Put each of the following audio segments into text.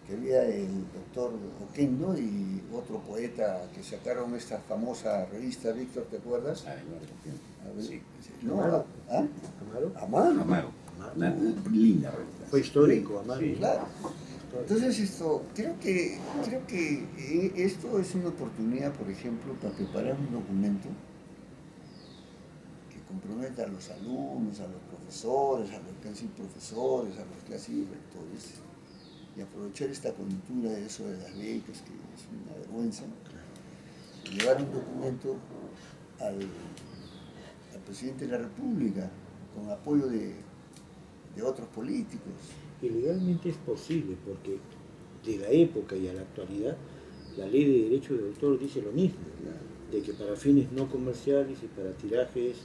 que había el doctor Oquendo y otro poeta que sacaron esta famosa revista, Víctor, ¿te acuerdas? Ah, no recuerdo. A ver, Sí. no, Amaro. ¿ah? Amaro. Amaro. Amaro. Una linda revista. Fue histórico, Amaro. Sí. Claro. Entonces creo que esto es una oportunidad, por ejemplo, para preparar un documento que comprometa a los alumnos, a los profesores, a los casi profesores, a los casi rectores, y aprovechar esta coyuntura de eso de las becas, que es una vergüenza, y llevar un documento al presidente de la República, con apoyo de otros políticos. Y legalmente es posible, porque de la época y a la actualidad, la ley de derecho de autor dice lo mismo, de que para fines no comerciales y para tirajes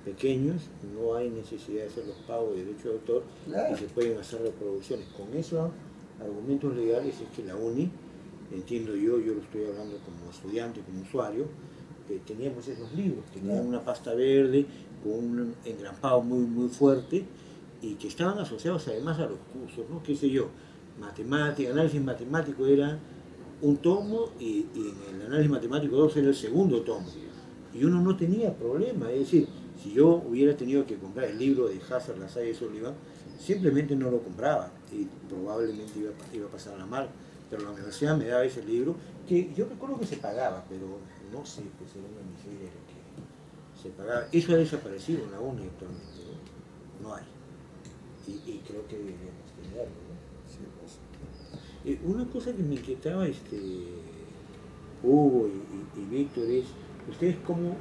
pequeños no hay necesidad de hacer los pagos de derecho de autor, Claro. y se pueden hacer reproducciones. Con esos argumentos legales es que la UNI, entiendo yo lo estoy hablando como estudiante, como usuario, teníamos esos libros, tenían una pasta verde con un engrampado muy fuerte, y que estaban asociados además a los cursos, ¿no? Qué sé yo, matemática, análisis matemático era un tomo, y en el análisis matemático 2 era el segundo tomo, y uno no tenía problema. Es decir, si yo hubiera tenido que comprar el libro de Hazard, Lasalle y Sullivan, simplemente no lo compraba y probablemente iba a pasarla mal, pero la universidad me daba ese libro, que yo recuerdo que se pagaba, pero no sé, pues era una miseria lo que se pagaba. Eso ha desaparecido en la UNI actualmente, ¿no? No hay. Y creo que deberíamos tenerlo, ¿no? Sí, pues. Una cosa que me inquietaba, Hugo y Víctor, es, ¿ustedes cómo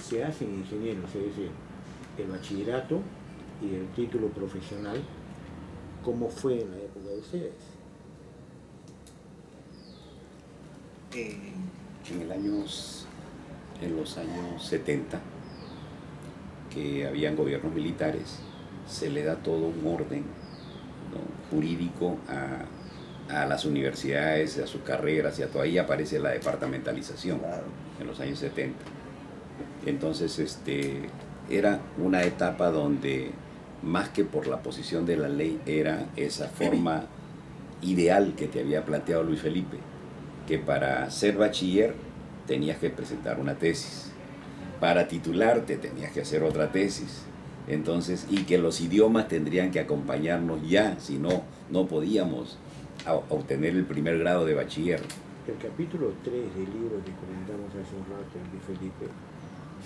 se hacen ingenieros? Es decir, el bachillerato y el título profesional, ¿cómo fue en la época de ustedes? En los años 70, que habían gobiernos militares, se le da todo un orden, ¿no?, jurídico a las universidades, a sus carreras, y a todo ahí aparece la departamentalización. Claro. En los años 70. Entonces, era una etapa donde, más que por la posición de la ley, era esa forma ideal que te había planteado Luis Felipe, que para ser bachiller tenías que presentar una tesis, para titularte tenías que hacer otra tesis, entonces, y que los idiomas tendrían que acompañarnos ya, si no, no podíamos obtener el primer grado de bachiller. El capítulo 3 del libro que comentamos hace un rato, Luis Felipe,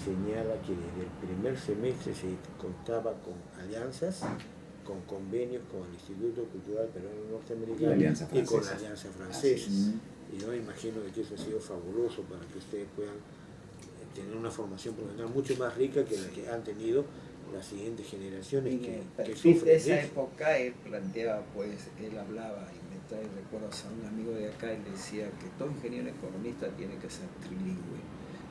señala que desde el primer semestre se contaba con alianzas, con convenios con el Instituto Cultural Peruano Norteamericano y con la Alianza Francesa. Y yo me imagino que eso ha sido fabuloso para que ustedes puedan tener una formación profesional mucho más rica que la que han tenido las siguientes generaciones que sufren de esa eso. época él planteaba, pues, él hablaba, y me trae recuerdos a un amigo de acá, él decía que todo ingeniero economista tiene que ser trilingüe.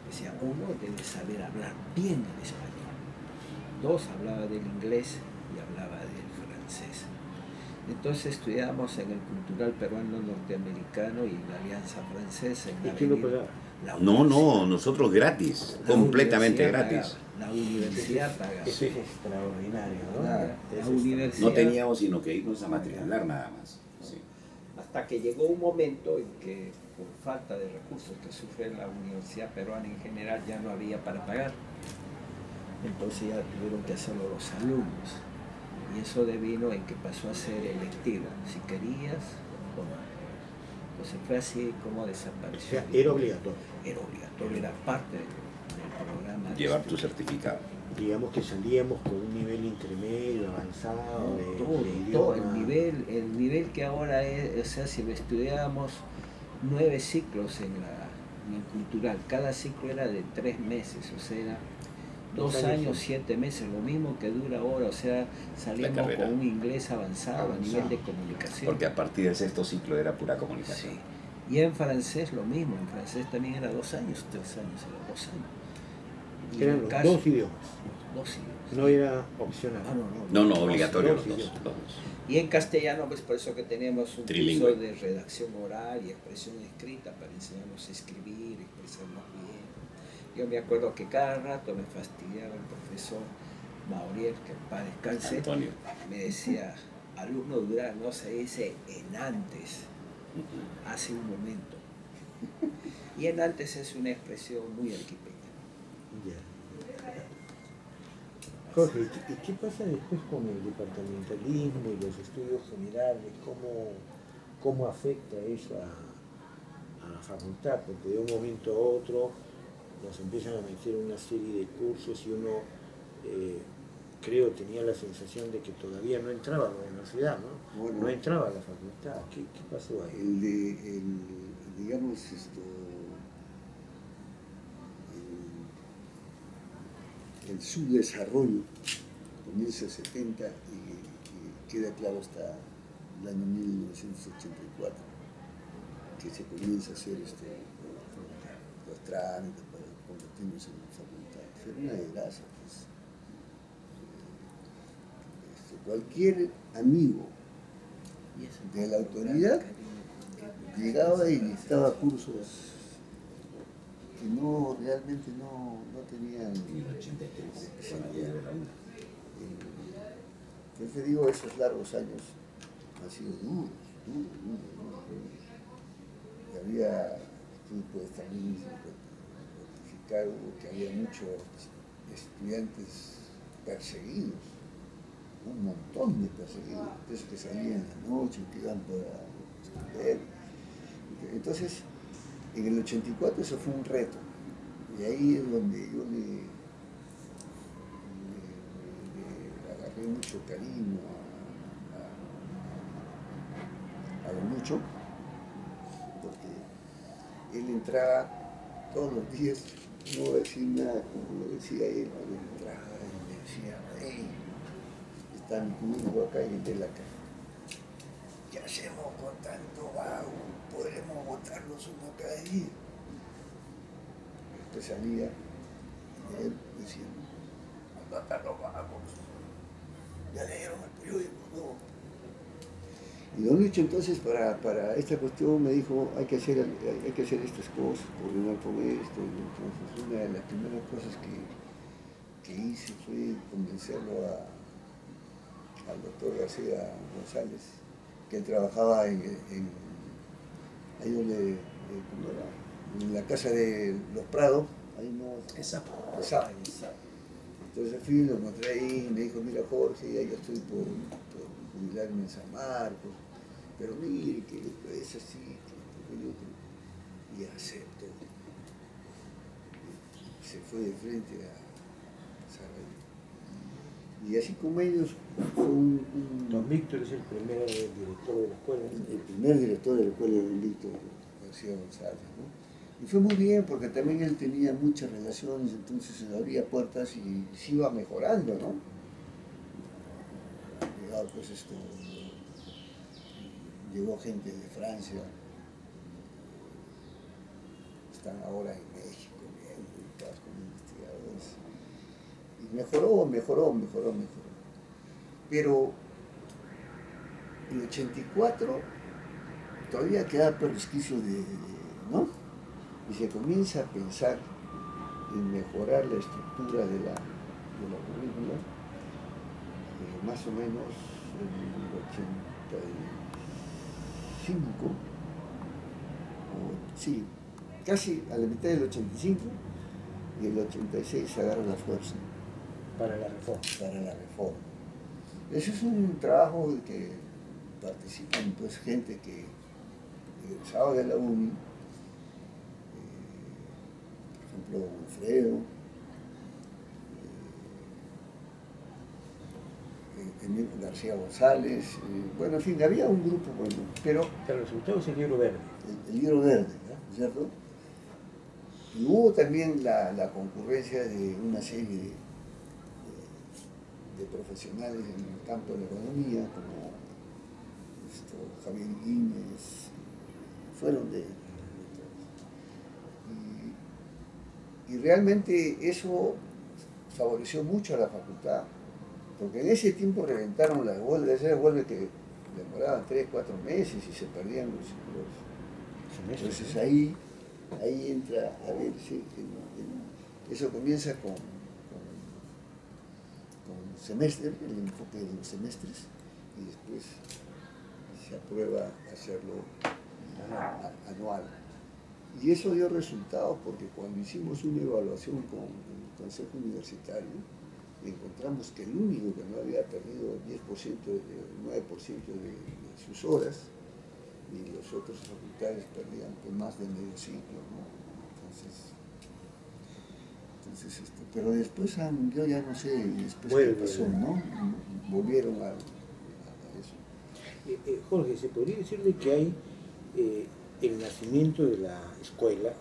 Decía, uno debe saber hablar bien el español. Dos, hablaba del inglés y hablaba del francés. Entonces estudiábamos en el Cultural Peruano Norteamericano y la Alianza Francesa. En ¿Y quién lo pagaba? No, nosotros gratis, completamente gratis. La universidad pagaba. Eso es extraordinario, ¿no? La universidad. No teníamos sino que irnos a matricular nada más. Sí. Hasta que llegó un momento en que, por falta de recursos que sufre la universidad peruana en general, ya no había para pagar. Entonces ya tuvieron que hacerlo los alumnos. Y eso devino en que pasó a ser electivo, si querías o no. Entonces fue así como O desapareció. sea, era obligatorio. Era obligatorio, era parte del programa. Llevar tu certificado. Digamos que salíamos con un nivel intermedio, avanzado, de Todo, idioma. el nivel que ahora es, o sea, si lo estudiábamos 9 ciclos en el cultural, cada ciclo era de 3 meses, o sea, era 2 años, 7 meses, lo mismo que dura ahora, o sea, salimos con un inglés avanzado a nivel de comunicación. Porque a partir del sexto ciclo era pura comunicación. Sí. Y en francés lo mismo, en francés también era 2 años, 3 años, era 2 años. Y Eran en los caso- 2 idiomas. 2 idiomas. No era opcional. No, obligatorio dos los idiomas. dos. Y en castellano, pues por eso que tenemos un Trilingüe. curso de redacción oral y expresión escrita para enseñarnos a escribir, expresarnos bien. Yo me acuerdo que cada rato me fastidiaba el profesor Mauriel, que en paz descanse, Antonio. me decía, alumno Durán, no se dice enantes, hace un momento. Y el antes es una expresión muy arequipeña. Ya. Jorge, ¿y qué pasa después con el departamentalismo y los estudios generales? ¿Cómo afecta eso a la facultad? Porque de un momento a otro nos empiezan a meter una serie de cursos y uno, creo, tenía la sensación de que todavía no entraba a la universidad, ¿no? Bueno, No entraba a la facultad. ¿Qué pasó ahí? digamos, el subdesarrollo comienza en 70 y queda claro hasta el año 1984, que se comienza a hacer los trámites para convertirnos en una facultad. Fue una desgracia, pues. Cualquier amigo de la autoridad llegaba y dictaba cursos que realmente no tenían. En el 83, cuando ya era una. Yo te digo, esos largos años han sido duros. Y había, tú puedes también ratificar que había muchos estudiantes perseguidos, un montón de perseguidos, esos que salían en la noche, que iban para estudiar. Entonces, en el 84 eso fue un reto, y ahí es donde yo le agarré mucho cariño a Don Lucho, porque él entraba todos los días, no voy a decir nada como lo decía él, pero él entraba y me decía, hey, está mi cubículo acá y el de la calle. ¿Qué hacemos con tanto vago? ¿Podremos botarlos uno cada día? Después salía y él decía, ¿dónde están los vagos? ¿Ya leyeron el periódico? No. Y don Lucho entonces para esta cuestión me dijo, hay que hacer estas cosas, coordinar con esto. Y entonces una de las primeras cosas que hice fue convencerlo al doctor García González, que él trabajaba ahí donde, ¿cómo era? En la casa de los Prados, ahí no. Exacto. Entonces fui, lo encontré ahí y me dijo, mira Jorge, ya yo estoy por jubilarme en San Marcos, pero mire que esto es así, y aceptó. Se fue de frente a Sarraí. Y así como ellos fue Don Víctor es el primer director de la escuela. el primer director de la escuela de don Víctor García González, ¿no? Y fue muy bien porque también él tenía muchas relaciones, entonces se abría puertas y se iba mejorando, ¿no? Pues llegó gente de Francia, están ahora en México, bien dedicados como investigadores. Y mejoró. Pero en el 84 todavía queda resquicio ¿no? Y se comienza a pensar en mejorar la estructura de la currícula, más o menos en el 85, sí, casi a la mitad del 85, y el 86 se agarra la fuerza. Para la reforma. Para la reforma. Ese es un trabajo de que participan pues gente que egresaba de la UNI, por ejemplo Wilfredo, Emilio García González, bueno, en fin, había un grupo bueno, pero el resultado es el libro verde. El libro verde, ¿no? ¿Cierto? Y hubo también la concurrencia de una serie de profesionales en el campo de la economía, como Javier Guíñez, fueron de y realmente eso favoreció mucho a la facultad, porque en ese tiempo reventaron las huelgas, esas huelgas que demoraban 3, 4 meses y se perdían los entonces ahí entra a verse, eso comienza con semestre, el enfoque de los semestres, y después se aprueba hacerlo anual. Y eso dio resultados porque cuando hicimos una evaluación con el Consejo Universitario, encontramos que el único que no había perdido 9% de sus horas, y los otros facultades perdían más de medio ciclo, ¿no? Pero después yo ya no sé después qué pasó, ¿no? Volvieron a eso. Jorge, ¿se podría decirle que hay el nacimiento de la escuela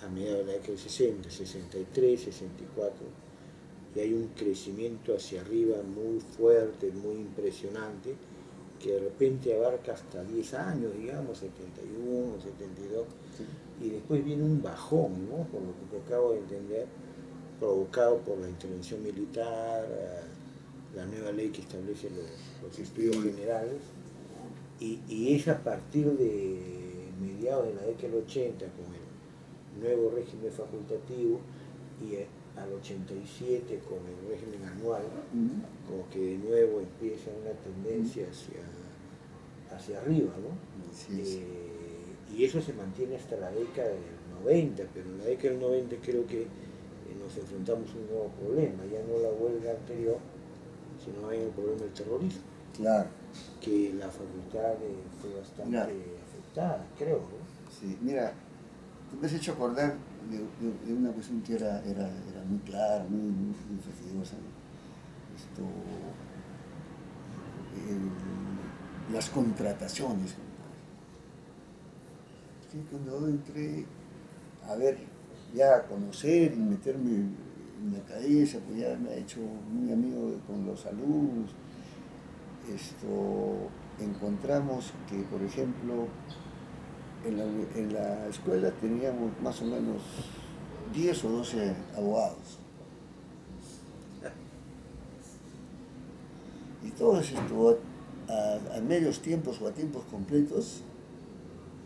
a mediados de la década de 60, 63, 64, y hay un crecimiento hacia arriba muy fuerte, muy impresionante, que de repente abarca hasta 10 años, digamos, 71, 72, sí. Y después viene un bajón, ¿no? Por lo que te acabo de entender, provocado por la intervención militar, la nueva ley que establece los estudios generales, y es a partir de mediados de la década del 80, con el nuevo régimen facultativo, y al 87 con el régimen anual, como que de nuevo empieza una tendencia hacia arriba, ¿no? Y eso se mantiene hasta la década del 90, pero en la década del 90 creo que nos enfrentamos a un nuevo problema, ya no la huelga anterior, sino hay el problema del terrorismo. Claro. Que la facultad fue bastante afectada, creo, ¿no? Sí, mira, tú me has hecho acordar de una cuestión que era muy clara, muy fastidiosa. Las contrataciones. Sí, cuando entré a ver, ya a conocer y meterme en la cabeza, pues ya me ha hecho muy amigo con los alumnos. Encontramos que, por ejemplo, en la escuela teníamos más o menos 10 o 12 abogados. Y todos a medios tiempos o a tiempos completos,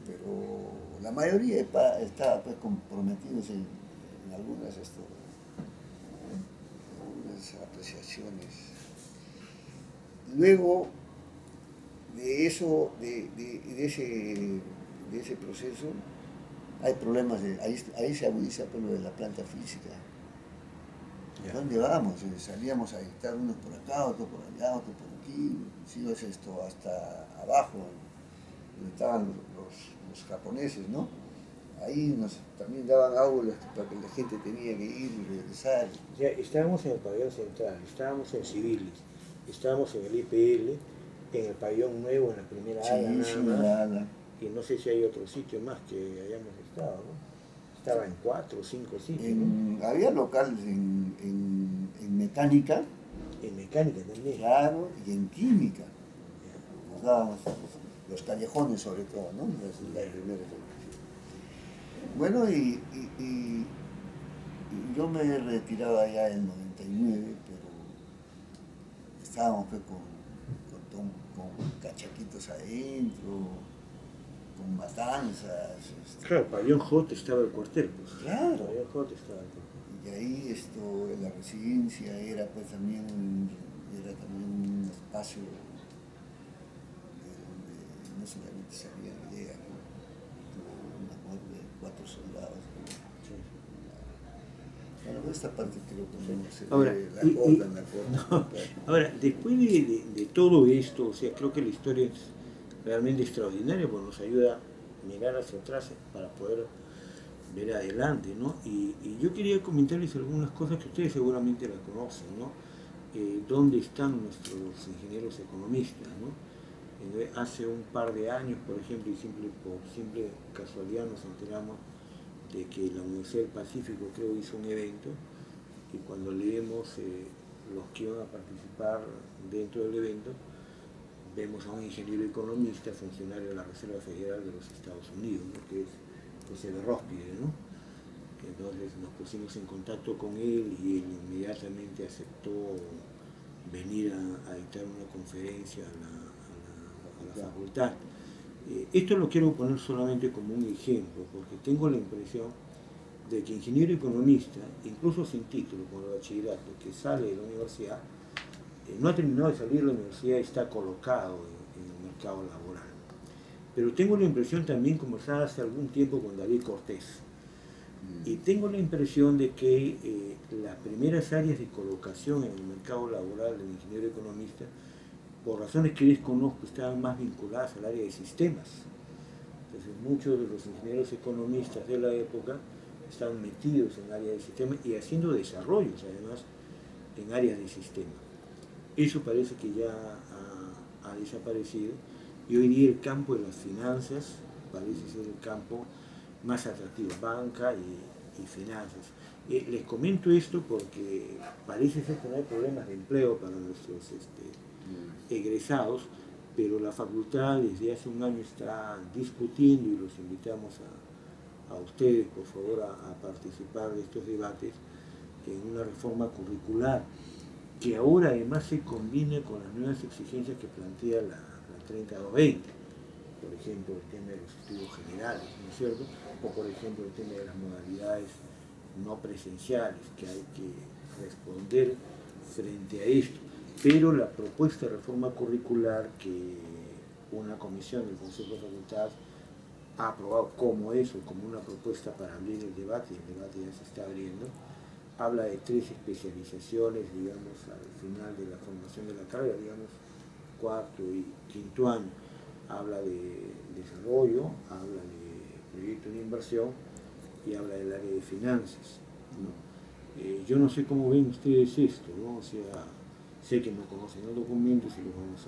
pero la mayoría estaba pues, comprometidos en algunas apreciaciones. Luego de eso, de ese proceso, hay problemas, ahí se agudiza lo de la planta física. ¿Dónde vamos? Salíamos a dictar unos por acá, otros por allá, otros por aquí, si ibas hasta abajo, donde estaban los japoneses, ¿no? Ahí también daban aulas para que la gente tenía que ir y regresar. O sea, estábamos en el pabellón central, estábamos en civiles, estábamos en el IPL, en el pabellón nuevo, en la primera ala, y no sé si hay otro sitio más que hayamos estado, ¿no? Estaba en 4 o 5 sitios, ¿no? Había locales en mecánica. En mecánica también. Claro, y en química. Nos dábamos los callejones sobre todo, ¿no? Bueno, y yo me retiraba ya en el 99, pero estábamos pues, con cachaquitos adentro, con matanzas. Claro, el pabellón J estaba el cuartel, pues. Claro. El pabellón J estaba el cuartel. Y ahí la residencia era pues también un espacio donde no solamente salían ideas, ¿no? Un amor de 4 soldados. Sí. Bueno, esta parte creo que no se ve Ahora, después de todo esto, o sea, creo que la historia es realmente extraordinaria, porque nos ayuda a mirar hacia atrás para poder ver adelante, ¿no? Y yo quería comentarles algunas cosas que ustedes seguramente las conocen, ¿no? ¿Dónde están nuestros ingenieros economistas, ¿no? Hace un par de años, por ejemplo, y por simple casualidad nos enteramos de que la Universidad del Pacífico, creo, hizo un evento, y cuando leemos los que iban a participar dentro del evento, vemos a un ingeniero economista, funcionario de la Reserva Federal de los Estados Unidos, ¿no? Que es José de Róspide, ¿no? Entonces nos pusimos en contacto con él y él inmediatamente aceptó venir a dictar una conferencia a la facultad. Esto lo quiero poner solamente como un ejemplo, porque tengo la impresión de que ingeniero economista, incluso sin título, con el bachillerato, que sale de la universidad, no ha terminado de salir de la universidad y está colocado en el mercado laboral. Pero tengo la impresión también, conversaba hace algún tiempo con David Cortés, y tengo la impresión de que las primeras áreas de colocación en el mercado laboral del ingeniero economista, por razones que desconozco, estaban más vinculadas al área de sistemas. Entonces muchos de los ingenieros economistas de la época estaban metidos en áreas de sistemas y haciendo desarrollos además en áreas de sistemas. Eso parece que ya ha desaparecido y hoy día el campo de las finanzas parece ser el campo más atractivo, banca y finanzas. Les comento esto porque parece ser que no hay problemas de empleo para nuestros egresados, pero la facultad desde hace un año está discutiendo y los invitamos a ustedes, por favor, a participar de estos debates en una reforma curricular que ahora además se combina con las nuevas exigencias que plantea la 3220, por ejemplo, el tema de los estudios generales, ¿no es cierto? O por ejemplo, el tema de las modalidades no presenciales, que hay que responder frente a esto. Pero la propuesta de reforma curricular que una comisión del Consejo de Facultad ha aprobado como eso, como una propuesta para abrir el debate, y el debate ya se está abriendo, habla de 3 especializaciones, digamos, al final de la formación de la carrera, digamos, 4º y 5º año. Habla de desarrollo, habla de proyectos de inversión y habla del área de finanzas, ¿no? Yo no sé cómo ven ustedes esto, ¿no? O sea, sé que no conocen el documento, se los vamos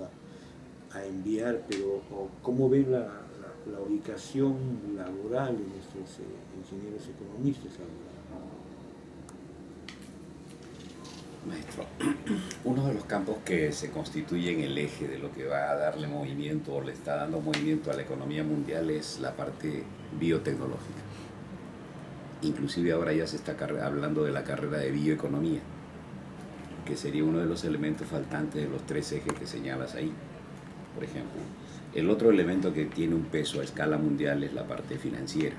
a enviar, pero ¿cómo ven la ubicación laboral de nuestros ingenieros economistas ahora? Maestro, uno de los campos que se constituye en el eje de lo que va a darle movimiento o le está dando movimiento a la economía mundial es la parte biotecnológica. Inclusive ahora ya se está hablando de la carrera de bioeconomía, que sería uno de los elementos faltantes de los 3 ejes que señalas ahí, por ejemplo. El otro elemento que tiene un peso a escala mundial es la parte financiera.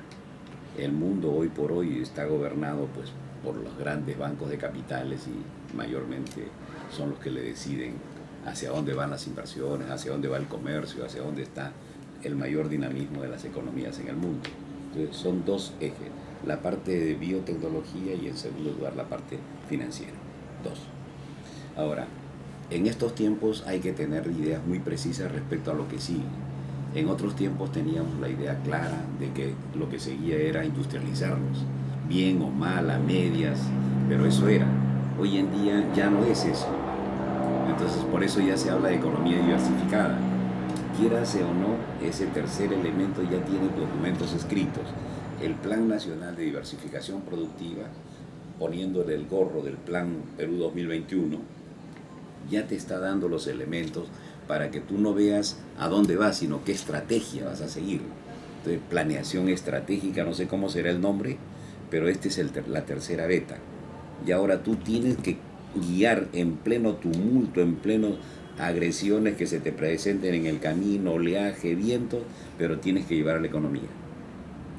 El mundo hoy por hoy está gobernado pues por los grandes bancos de capitales y mayormente son los que le deciden hacia dónde van las inversiones, hacia dónde va el comercio, hacia dónde está el mayor dinamismo de las economías en el mundo. Entonces son 2 ejes, la parte de biotecnología y en segundo lugar la parte financiera. 2. Ahora, en estos tiempos hay que tener ideas muy precisas respecto a lo que sigue. En otros tiempos teníamos la idea clara de que lo que seguía era industrializarnos, bien o mal, a medias, pero eso era. Hoy en día ya no es eso. Entonces por eso ya se habla de economía diversificada. Quierase o no, ese tercer elemento ya tiene documentos escritos. El Plan Nacional de Diversificación Productiva, poniéndole el gorro del Plan Perú 2021, ya te está dando los elementos para que tú no veas a dónde vas, sino qué estrategia vas a seguir. Entonces, planeación estratégica, no sé cómo será el nombre, pero este es la tercera beta. Y ahora tú tienes que guiar en pleno tumulto, en pleno agresiones que se te presenten en el camino, oleaje, viento, pero tienes que llevar a la economía.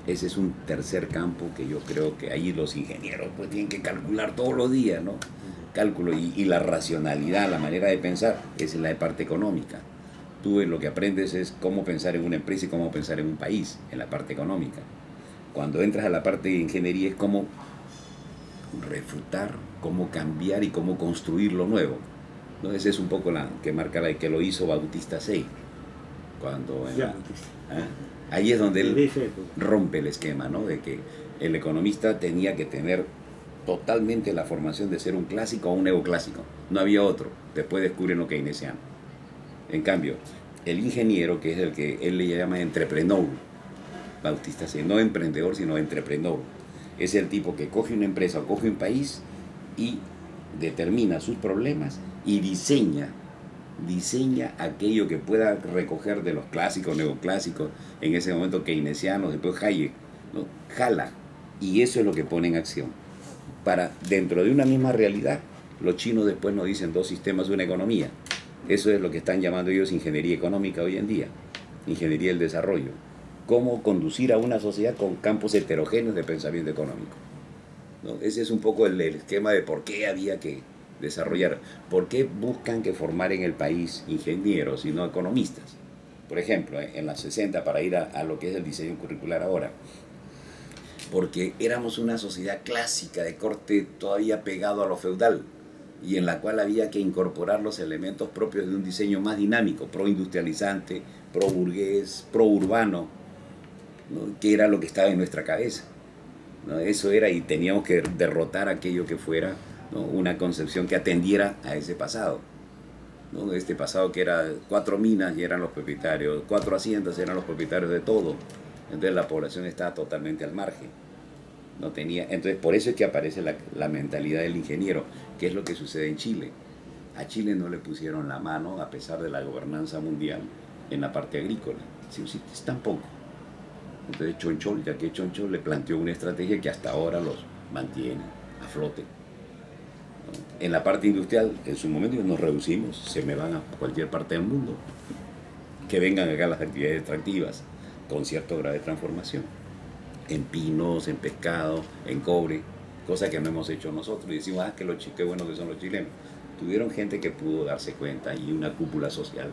Ese es un tercer campo que yo creo que ahí los ingenieros pues tienen que calcular todos los días, ¿no? Cálculo y la racionalidad, la manera de pensar, esa es la de parte económica. Tú lo que aprendes es cómo pensar en una empresa y cómo pensar en un país, en la parte económica. Cuando entras a la parte de ingeniería es cómo refutar, cómo cambiar y cómo construir lo nuevo, ¿no? Ese es un poco la que marca la que lo hizo Bautista Sei. Cuando ahí es donde él rompe el esquema, ¿no? De que el economista tenía que tener totalmente la formación de ser un clásico o un neoclásico. No había otro. Después descubren lo keynesiano. En cambio, el ingeniero, que es el que él le llama entrepreneur, Bautista Sei, no emprendedor, sino entrepreneur, es el tipo que coge una empresa o coge un país y determina sus problemas y diseña aquello que pueda recoger de los clásicos, neoclásicos, en ese momento keynesianos, después Hayek, ¿no? Jala, y eso es lo que pone en acción. Para, dentro de una misma realidad, los chinos después nos dicen 2 sistemas de una economía. Eso es lo que están llamando ellos ingeniería económica hoy en día, ingeniería del desarrollo. Cómo conducir a una sociedad con campos heterogéneos de pensamiento económico, ¿no? Ese es un poco el esquema de por qué había que desarrollar, por qué buscan que formar en el país ingenieros y no economistas. Por ejemplo, en los 60, para ir a lo que es el diseño curricular ahora, porque éramos una sociedad clásica de corte todavía pegado a lo feudal y en la cual había que incorporar los elementos propios de un diseño más dinámico, pro-industrializante, pro-burgués, pro-urbano, ¿no? Que era lo que estaba en nuestra cabeza, ¿no? Eso era, y teníamos que derrotar aquello que fuera, ¿no? Una concepción que atendiera a ese pasado, ¿no? Este pasado que era 4 minas y eran los propietarios, 4 haciendas eran los propietarios de todo, entonces la población estaba totalmente al margen. No tenía, entonces por eso es que aparece la mentalidad del ingeniero, que es lo que sucede en Chile. A Chile no le pusieron la mano, a pesar de la gobernanza mundial, en la parte agrícola. Sí, sí, tampoco. Entonces Chonchol, ya que Chonchol le planteó una estrategia que hasta ahora los mantiene a flote. ¿No? En la parte industrial, en su momento nos reducimos, se me van a cualquier parte del mundo. Que vengan acá las actividades extractivas, con cierto grado de transformación. En pinos, en pescado, en cobre, cosa que no hemos hecho nosotros. Y decimos, qué bueno que son los chilenos. Tuvieron gente que pudo darse cuenta y una cúpula social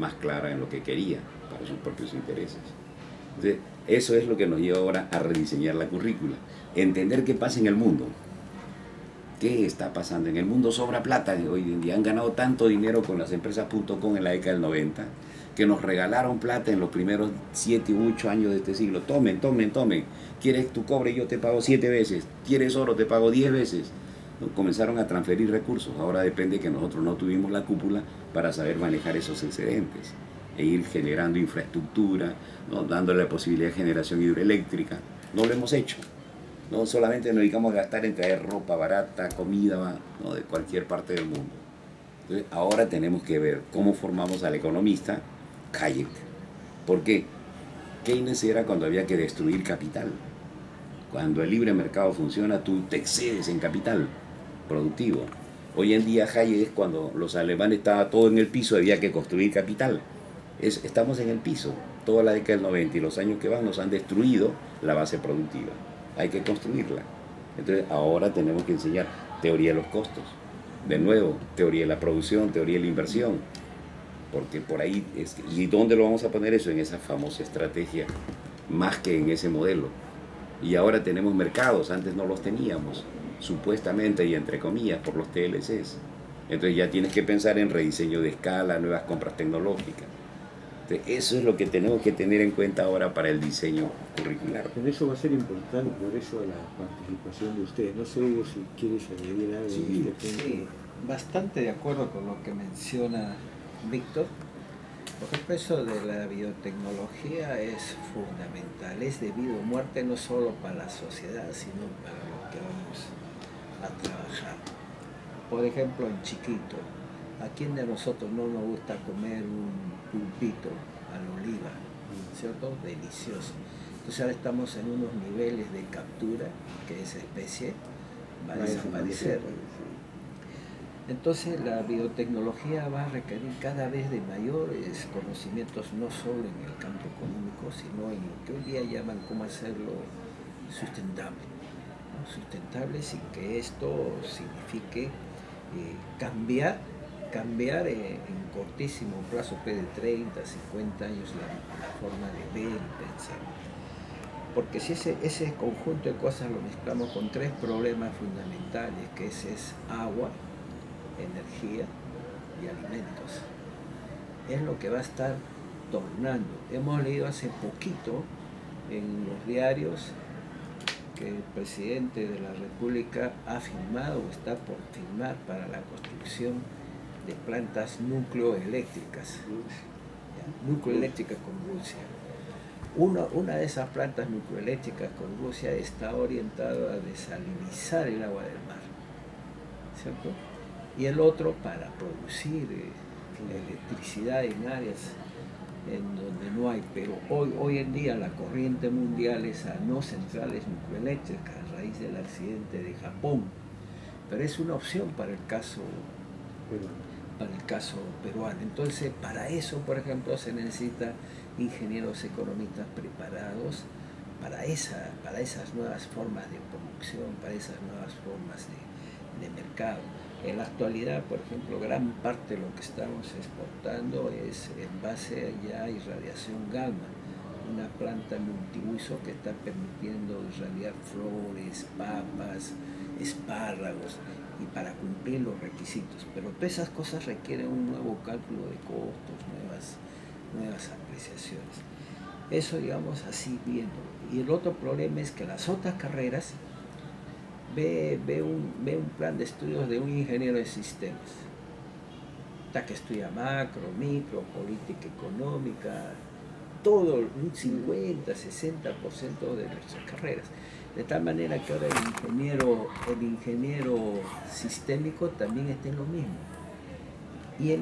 más clara en lo que quería para sus propios intereses. Entonces, eso es lo que nos lleva ahora a rediseñar la currícula. Entender qué pasa en el mundo. ¿Qué está pasando? En el mundo sobra plata hoy en día. Han ganado tanto dinero con las empresas .com en la década del 90, que nos regalaron plata en los primeros 7 u 8 años de este siglo. Tomen. ¿Quieres tu cobre? Yo te pago 7 veces. ¿Quieres oro? Te pago 10 veces. Comenzaron a transferir recursos. Ahora depende que nosotros no tuvimos la cúpula para saber manejar esos excedentes e ir generando infraestructura, ¿no? Dándole la posibilidad de generación hidroeléctrica. No lo hemos hecho. No solamente nos dedicamos a gastar en traer ropa barata, comida, ¿no? De cualquier parte del mundo. Entonces, ahora tenemos que ver cómo formamos al economista Hayek. ¿Por qué? Keynes era cuando había que destruir capital. Cuando el libre mercado funciona, tú te excedes en capital productivo. Hoy en día Hayek es cuando los alemanes estaban todo en el piso, había que construir capital. Estamos en el piso. Toda la década del 90 y los años que van nos han destruido la base productiva. Hay que construirla. Entonces ahora tenemos que enseñar teoría de los costos. De nuevo, teoría de la producción, teoría de la inversión. Porque por ahí es. ¿Y dónde lo vamos a poner eso? En esa famosa estrategia, más que en ese modelo. Y ahora tenemos mercados, antes no los teníamos, supuestamente y entre comillas, por los TLCs. Entonces ya tienes que pensar en rediseño de escala, nuevas compras tecnológicas. Entonces, eso es lo que tenemos que tener en cuenta ahora para el diseño curricular. Pero eso va a ser importante, por eso la participación de ustedes. No sé, Hugo, si quieres añadir algo en este punto. Sí, bastante de acuerdo con lo que menciona Víctor. Por ejemplo, eso de la biotecnología es fundamental, es de vida o muerte no solo para la sociedad, sino para lo que vamos a trabajar. Por ejemplo, en chiquito, ¿a quién de nosotros no nos gusta comer un pulpito a la oliva? ¿Cierto? Delicioso. Entonces ahora estamos en unos niveles de captura que esa especie va a desaparecer. Entonces la biotecnología va a requerir cada vez de mayores conocimientos, no solo en el campo económico, sino en lo que hoy día llaman cómo hacerlo sustentable, ¿no? Sustentable sin que esto signifique cambiar en cortísimo plazo, de 30, 50 años, la forma de ver y pensar. Porque si ese conjunto de cosas lo mezclamos con 3 problemas fundamentales, que es agua, energía y alimentos, es lo que va a estar tornando. Hemos leído hace poquito en los diarios que el presidente de la República ha firmado o está por firmar para la construcción de plantas nucleoeléctricas, nucleoeléctricas con Rusia. Una de esas plantas nucleoeléctricas con Rusia está orientada a desalinizar el agua del mar, ¿cierto? Y el otro para producir electricidad en áreas en donde no hay, pero hoy en día la corriente mundial es a no centrales nucleoeléctricas a raíz del accidente de Japón, pero es una opción para el caso peruano. Entonces, para eso, por ejemplo, se necesita ingenieros economistas preparados para esas nuevas formas de producción, para esas nuevas formas de mercado. En la actualidad, por ejemplo, gran parte de lo que estamos exportando es en base ya a irradiación gamma, una planta multiuso que está permitiendo irradiar flores, papas, espárragos, y para cumplir los requisitos. Pero todas esas cosas requieren un nuevo cálculo de costos, nuevas apreciaciones. Eso, digamos, así viendo. Y el otro problema es que las otras carreras ve un plan de estudios de un ingeniero de sistemas. Está que estudia macro, micro, política económica, todo, un 50, 60% de nuestras carreras. De tal manera que ahora el ingeniero sistémico también está en lo mismo. Y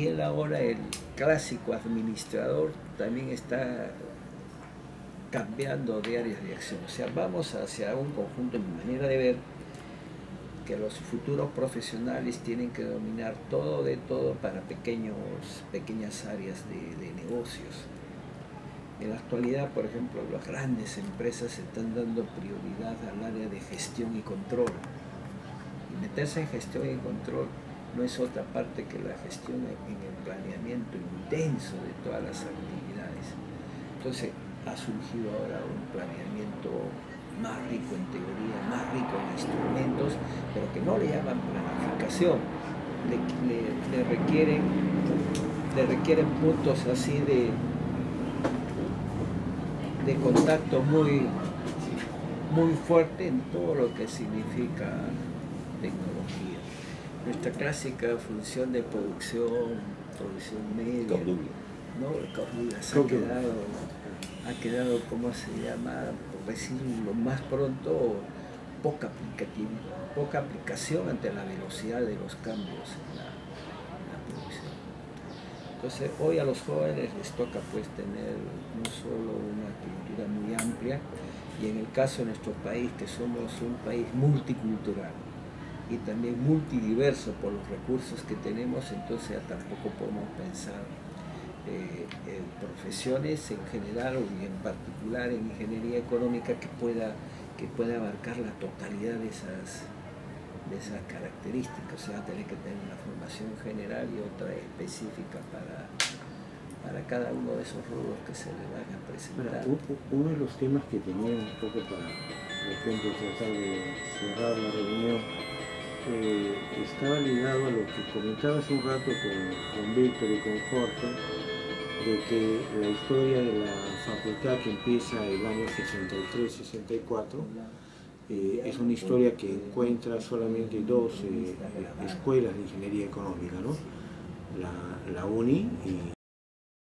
él ahora, el clásico administrador, también está cambiando de áreas de acción. O sea, vamos hacia un conjunto, en mi manera de ver, que los futuros profesionales tienen que dominar todo de todo para pequeñas áreas de negocios. En la actualidad, por ejemplo, las grandes empresas están dando prioridad al área de gestión y control. Y meterse en gestión y control no es otra parte que la gestión en el planeamiento intenso de todas las actividades. Entonces, ha surgido ahora un planeamiento más rico en teoría, más rico en instrumentos, pero que no le llaman planificación, le requieren puntos así de contacto muy fuerte en todo lo que significa tecnología. Nuestra clásica función de producción media, ¿no? El Cordura ha quedado, ¿cómo se llama? Por decirlo más pronto, poca aplicación ante la velocidad de los cambios en la producción. Entonces, hoy a los jóvenes les toca pues tener no solo una cultura muy amplia, y en el caso de nuestro país, que somos un país multicultural y también multidiverso por los recursos que tenemos, entonces ya tampoco podemos pensar en profesiones en general y en particular en ingeniería económica que pueda abarcar la totalidad de esas características. O sea, tener que tener una formación general y otra específica para cada uno de esos rubros que se le van a presentar. Uno de los temas que tenía un poco para de repente tratar de cerrar la reunión estaba ligado a lo que comentaba hace un rato con Víctor y con Jorge, de que la historia de la facultad, que empieza el año 63-64, es una historia que encuentra solamente dos escuelas de ingeniería económica, ¿no? La UNI